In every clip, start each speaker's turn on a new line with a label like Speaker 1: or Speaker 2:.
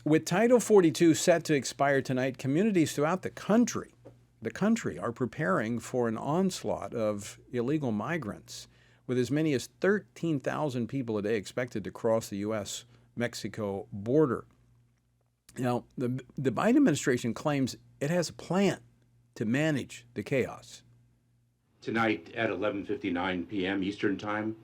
Speaker 1: With Title 42 set to expire tonight, communities throughout the country are preparing for an onslaught of illegal migrants, with as many as 13,000 people a day expected to cross the U.S. Mexico border. Now, the Biden administration claims it has a plan to manage the chaos.
Speaker 2: Tonight at 11:59 p.m. Eastern Time,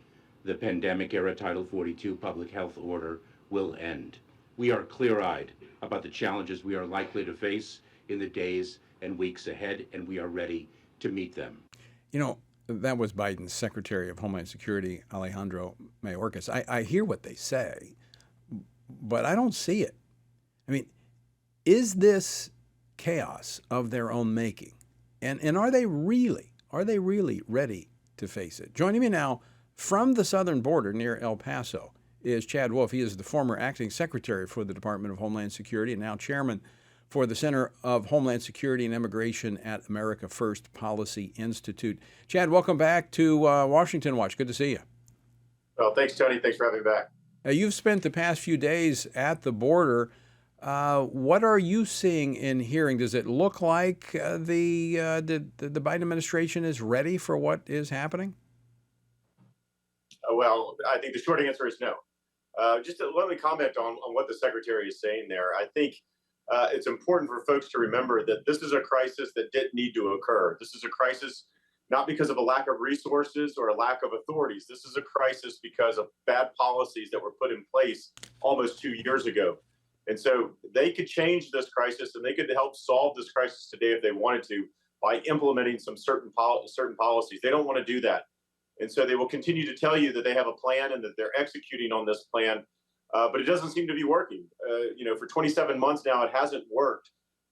Speaker 2: the pandemic-era Title 42 public health order will end. We are clear-eyed about the challenges we are likely to face in the days and weeks ahead, and we are ready to meet them.
Speaker 1: You know, that was Biden's Secretary of Homeland Security, Alejandro Mayorkas. I hear what they say, but I don't see it. I mean, is this chaos of their own making? And are they really ready to face it? Joining me now from the southern border near El Paso is Chad Wolf. He is the former acting secretary for the Department of Homeland Security and now chairman for the Center of Homeland Security and Immigration at America First Policy Institute. Chad, welcome back to Washington Watch. Good to see you.
Speaker 3: Well, thanks, Tony. Thanks for having me back.
Speaker 1: You've spent the past few days at the border. What are you seeing and hearing? Does it look like the Biden administration is ready for what is happening?
Speaker 3: Well, I think the short answer is no. Let me comment on what the secretary is saying there. I think it's important for folks to remember that this is a crisis that didn't need to occur. This is a crisis not because of a lack of resources or a lack of authorities. This is a crisis because of bad policies that were put in place almost 2 years ago. And so they could change this crisis and they could help solve this crisis today if they wanted to by implementing some certain policies. They don't want to do that. And so they will continue to tell you that they have a plan and that they're executing on this plan. But it doesn't seem to be working. For 27 months now, it hasn't worked.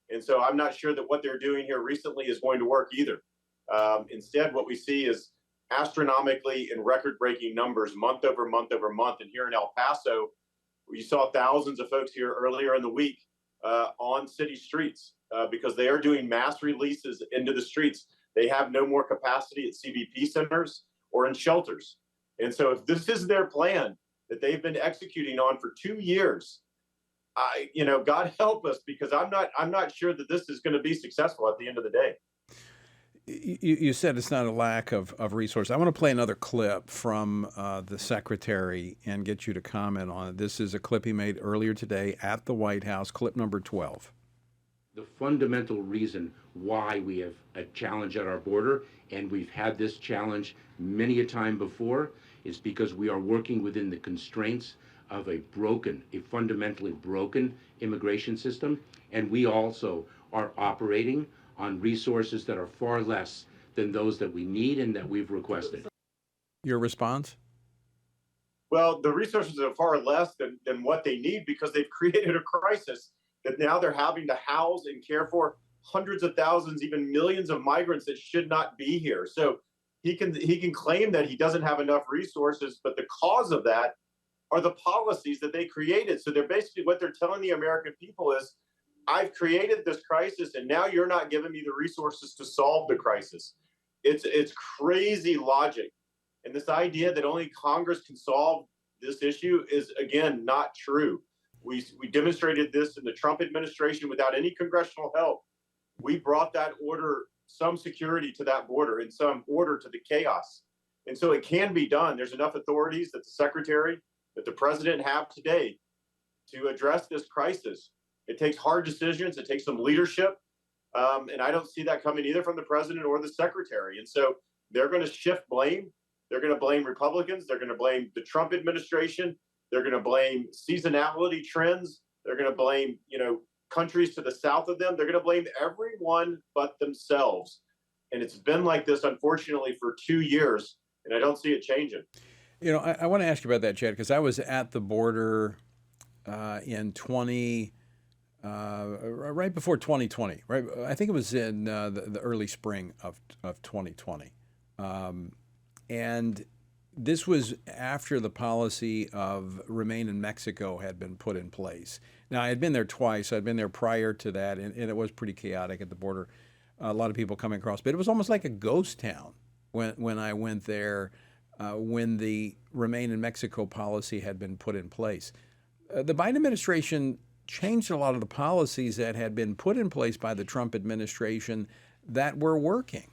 Speaker 3: And so I'm not sure that what they're doing here recently is going to work either. Instead, what we see is astronomically and record-breaking numbers month over month over month. And here in El Paso, we saw thousands of folks here earlier in the week on city streets because they are doing mass releases into the streets. They have no more capacity at CBP centers or in shelters. And so if this is their plan that they've been executing on for 2 years, God help us, because I'm not sure that this is going to be successful at the end of the day.
Speaker 1: You said it's not a lack of resource. I want to play another clip from the secretary and get you to comment on it. This is a clip he made earlier today at the White House, clip number 12.
Speaker 2: The fundamental reason why we have a challenge at our border, and we've had this challenge many a time before, is because we are working within the constraints of a fundamentally broken immigration system, and we also are operating on resources that are far less than those that we need and that we've requested.
Speaker 1: Your response?
Speaker 3: Well, the resources are far less than what they need because they've created a crisis that now they're having to house and care for hundreds of thousands, even millions of migrants that should not be here. So he can claim that he doesn't have enough resources, but the cause of that are the policies that they created. So they're basically, what they're telling the American people is, I've created this crisis and now you're not giving me the resources to solve the crisis. It's crazy logic. And this idea that only Congress can solve this issue is, again, not true. We demonstrated this in the Trump administration without any congressional help. We brought that order, some security to that border and some order to the chaos. And so it can be done. There's enough authorities that the secretary, that the president have today to address this crisis. It takes hard decisions. It takes some leadership. And I don't see that coming either from the president or the secretary. And so they're going to shift blame. They're going to blame Republicans. They're going to blame the Trump administration. They're going to blame seasonality trends. They're going to blame, countries to the south of them. They're going to blame everyone but themselves. And it's been like this, unfortunately, for 2 years. And I don't see it changing.
Speaker 1: I want to ask you about that, Chad, because I was at the border right before 2020, right? I think it was in the early spring of 2020. And this was after the policy of remain in Mexico had been put in place. Now, I had been there twice. I'd been there prior to that, and it was pretty chaotic at the border. A lot of people coming across, but it was almost like a ghost town when I went there when the remain in Mexico policy had been put in place. The Biden administration changed a lot of the policies that had been put in place by the Trump administration that were working.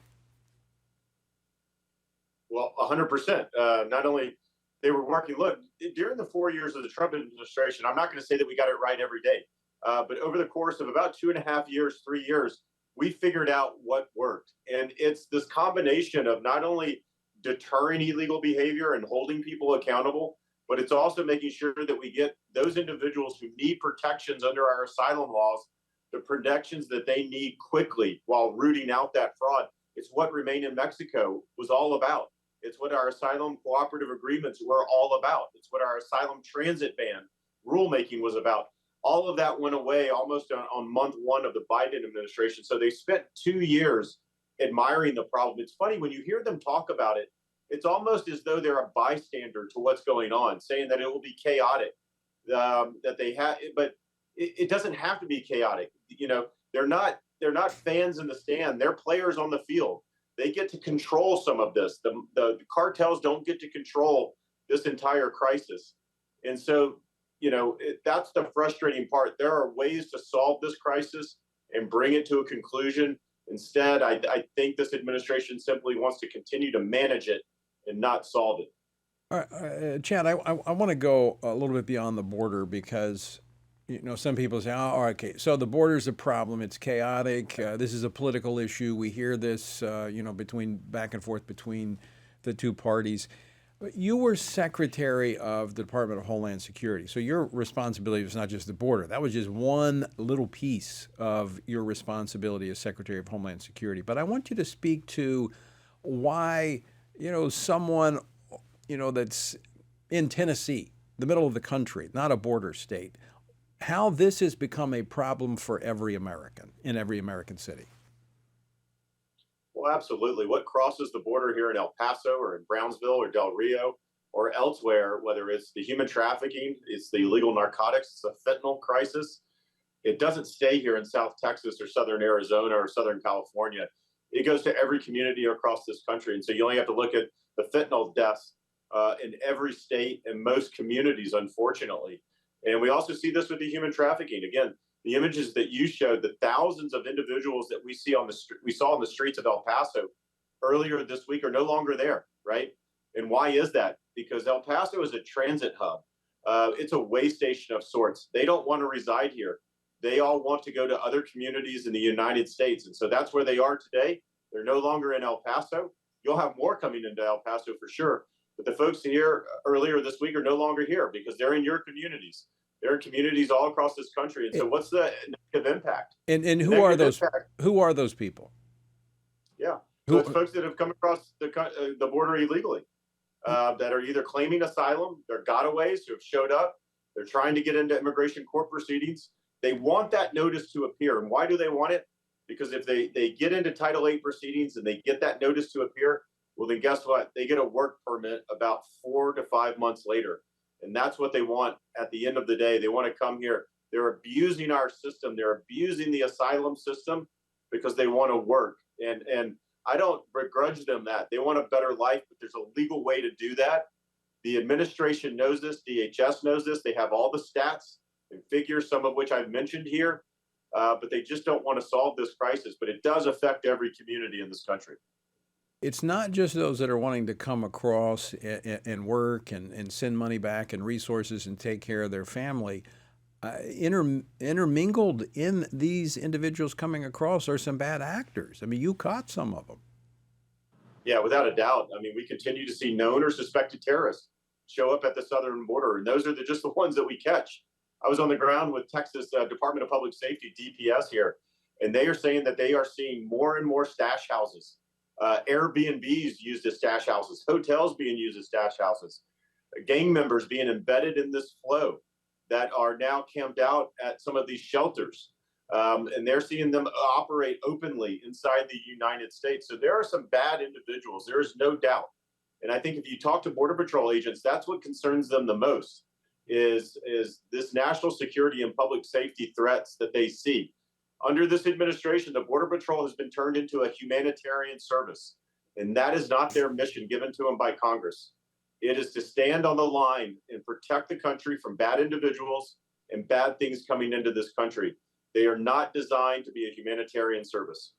Speaker 3: Well, 100%. Not only they were working. Look, during the 4 years of the Trump administration, I'm not going to say that we got it right every day, but over the course of about 2.5 years, 3 years, we figured out what worked. And it's this combination of not only deterring illegal behavior and holding people accountable, but it's also making sure that we get those individuals who need protections under our asylum laws, the protections that they need quickly while rooting out that fraud. It's what Remain in Mexico was all about. It's what our asylum cooperative agreements were all about. It's what our asylum transit ban rulemaking was about. All of that went away almost on month one of the Biden administration. So they spent 2 years admiring the problem. It's funny when you hear them talk about it, it's almost as though they're a bystander to what's going on, saying that it will be chaotic, that they have, but it doesn't have to be chaotic. You know, they're not fans in the stand. They're players on the field. They get to control some of this. The cartels don't get to control this entire crisis. And so, you know, that's the frustrating part. There are ways to solve this crisis and bring it to a conclusion. Instead, I think this administration simply wants to continue to manage it and not solve it.
Speaker 1: All right, Chad, I want to go a little bit beyond the border because, you know, some people say, oh, okay, so the border's a problem. It's chaotic. This is a political issue. We hear this, you know, back and forth between the two parties. But you were Secretary of the Department of Homeland Security. So your responsibility was not just the border. That was just one little piece of your responsibility as Secretary of Homeland Security. But I want you to speak to why, you know, someone, you know, that's in Tennessee, the middle of the country, not a border state, how this has become a problem for every American in every American city.
Speaker 3: Well, absolutely. What crosses the border here in El Paso or in Brownsville or Del Rio or elsewhere, whether it's the human trafficking, it's the illegal narcotics, it's a fentanyl crisis, it doesn't stay here in South Texas or Southern Arizona or Southern California. It goes to every community across this country. And so you only have to look at the fentanyl deaths in every state and most communities, unfortunately. And we also see this with the human trafficking. Again, the images that you showed, the thousands of individuals that we saw on the streets of El Paso earlier this week are no longer there, right? And why is that? Because El Paso is a transit hub. It's a way station of sorts. They don't want to reside here. They all want to go to other communities in the United States. And so that's where they are today. They're no longer in El Paso. You'll have more coming into El Paso for sure. But the folks here earlier this week are no longer here because they're in your communities. There are communities all across this country. And so what's the negative impact?
Speaker 1: And who are those? Who are those people?
Speaker 3: Yeah. So it's folks that have come across the border illegally, that are either claiming asylum, they're gotaways who have showed up, they're trying to get into immigration court proceedings. They want that notice to appear. And why do they want it? Because if they get into Title VIII proceedings and they get that notice to appear, well, then guess what? They get a work permit about 4 to 5 months later. And that's what they want at the end of the day. They want to come here. They're abusing our system. They're abusing the asylum system because they want to work. And I don't begrudge them that. They want a better life, but there's a legal way to do that. The administration knows this. DHS knows this. They have all the stats and figures, some of which I've mentioned here, but they just don't want to solve this crisis. But it does affect every community in this country.
Speaker 1: It's not just those that are wanting to come across and work and send money back and resources and take care of their family. Intermingled in these individuals coming across are some bad actors. I mean, you caught some of them.
Speaker 3: Yeah, without a doubt. I mean, we continue to see known or suspected terrorists show up at the southern border, and those are just the ones that we catch. I was on the ground with Texas Department of Public Safety, DPS here, and they are saying that they are seeing more and more stash houses. Airbnbs used as stash houses, hotels being used as stash houses, gang members being embedded in this flow that are now camped out at some of these shelters. And they're seeing them operate openly inside the United States. So there are some bad individuals. There is no doubt. And I think if you talk to Border Patrol agents, that's what concerns them the most is this national security and public safety threats that they see. Under this administration, the Border Patrol has been turned into a humanitarian service, and that is not their mission given to them by Congress. It is to stand on the line and protect the country from bad individuals and bad things coming into this country. They are not designed to be a humanitarian service.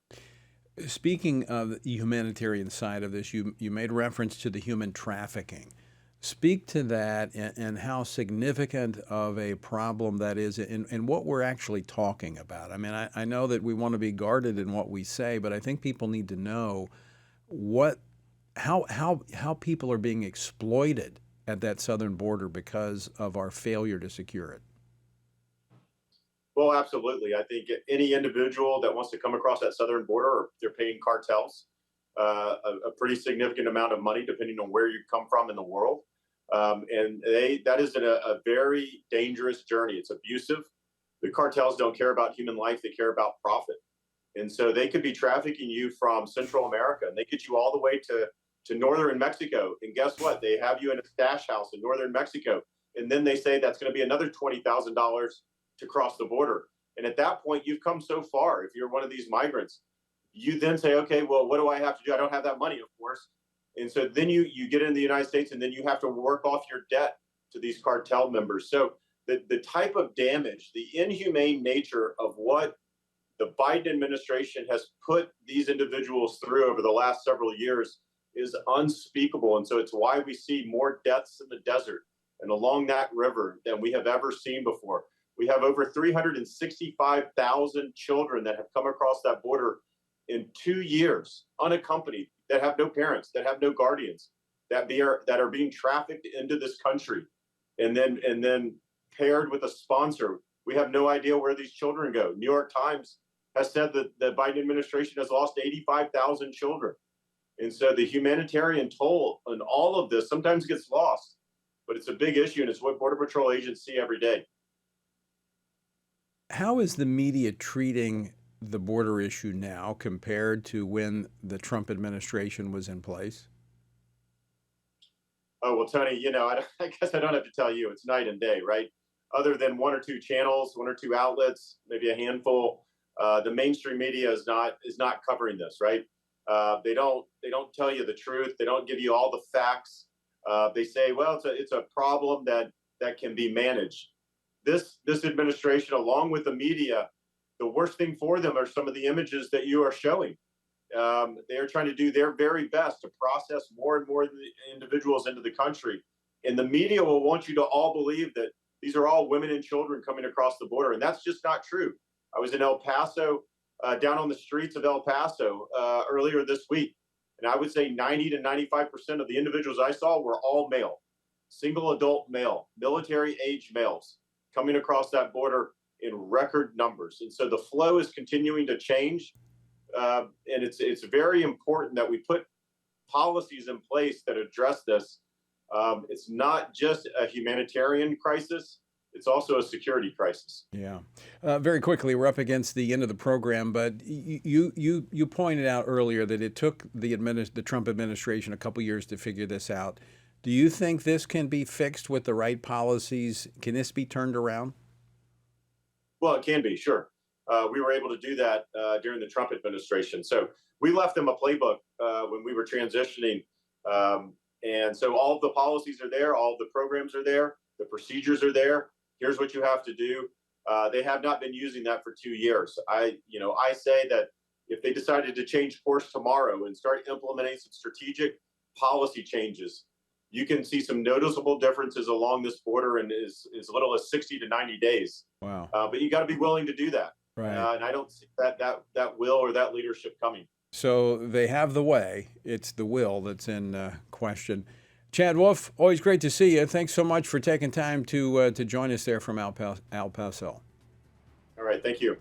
Speaker 1: Speaking of the humanitarian side of this, you made reference to the human trafficking. Speak to that and how significant of a problem that is and what we're actually talking about. I mean, I know that we want to be guarded in what we say, but I think people need to know how people are being exploited at that southern border because of our failure to secure it.
Speaker 3: Well, absolutely. I think any individual that wants to come across that southern border, they're paying cartels a pretty significant amount of money, depending on where you come from in the world. And that is a very dangerous journey. It's abusive. The cartels don't care about human life; they care about profit. And so they could be trafficking you from Central America, and they get you all the way to northern Mexico. And guess what? They have you in a stash house in northern Mexico, and then they say that's going to be another $20,000 to cross the border. And at that point, you've come so far. If you're one of these migrants, you then say, okay, well, what do I have to do? I don't have that money, of course. And so then you get into the United States, and then you have to work off your debt to these cartel members. So the type of damage, the inhumane nature of what the Biden administration has put these individuals through over the last several years is unspeakable. And so it's why we see more deaths in the desert and along that river than we have ever seen before. We have over 365,000 children that have come across that border in 2 years, unaccompanied, that have no parents, that have no guardians, that are being trafficked into this country, and then paired with a sponsor. We have no idea where these children go. New York Times has said that the Biden administration has lost 85,000 children. And so the humanitarian toll on all of this sometimes gets lost, but it's a big issue, and it's what Border Patrol agents see every day.
Speaker 1: How is the media treating the border issue now compared to when the Trump administration was in place?
Speaker 3: Oh, well, Tony, I guess I don't have to tell you, it's night and day, right? Other than one or two channels, one or two outlets, maybe a handful, the mainstream media is not covering this, right? They don't tell you the truth. They don't give you all the facts. They say, well, it's a problem that can be managed. This administration, along with the media, the worst thing for them are some of the images that you are showing. They are trying to do their very best to process more and more individuals into the country. And the media will want you to all believe that these are all women and children coming across the border. And that's just not true. I was in El Paso, down on the streets of El Paso earlier this week. And I would say 90 to 95% of the individuals I saw were all male, single adult male, military age males coming across that border in record numbers. And so the flow is continuing to change. And it's very important that we put policies in place that address this. It's not just a humanitarian crisis. It's also a security crisis.
Speaker 1: Yeah. Very quickly, we're up against the end of the program, but you pointed out earlier that it took the Trump administration a couple years to figure this out. Do you think this can be fixed with the right policies? Can this be turned around?
Speaker 3: Well, it can be, sure. We were able to do that during the Trump administration. So we left them a playbook when we were transitioning. And so all of the policies are there, all of the programs are there, the procedures are there. Here's what you have to do. They have not been using that for 2 years. I say that if they decided to change course tomorrow and start implementing some strategic policy changes, you can see some noticeable differences along this border in as little as 60 to 90 days.
Speaker 1: Wow.
Speaker 3: But you got to be willing to do that.
Speaker 1: Right.
Speaker 3: And I don't see that will or that leadership coming.
Speaker 1: So they have the way. It's the will that's in question. Chad Wolf, always great to see you. Thanks so much for taking time to join us there from El Paso.
Speaker 3: All right. Thank you.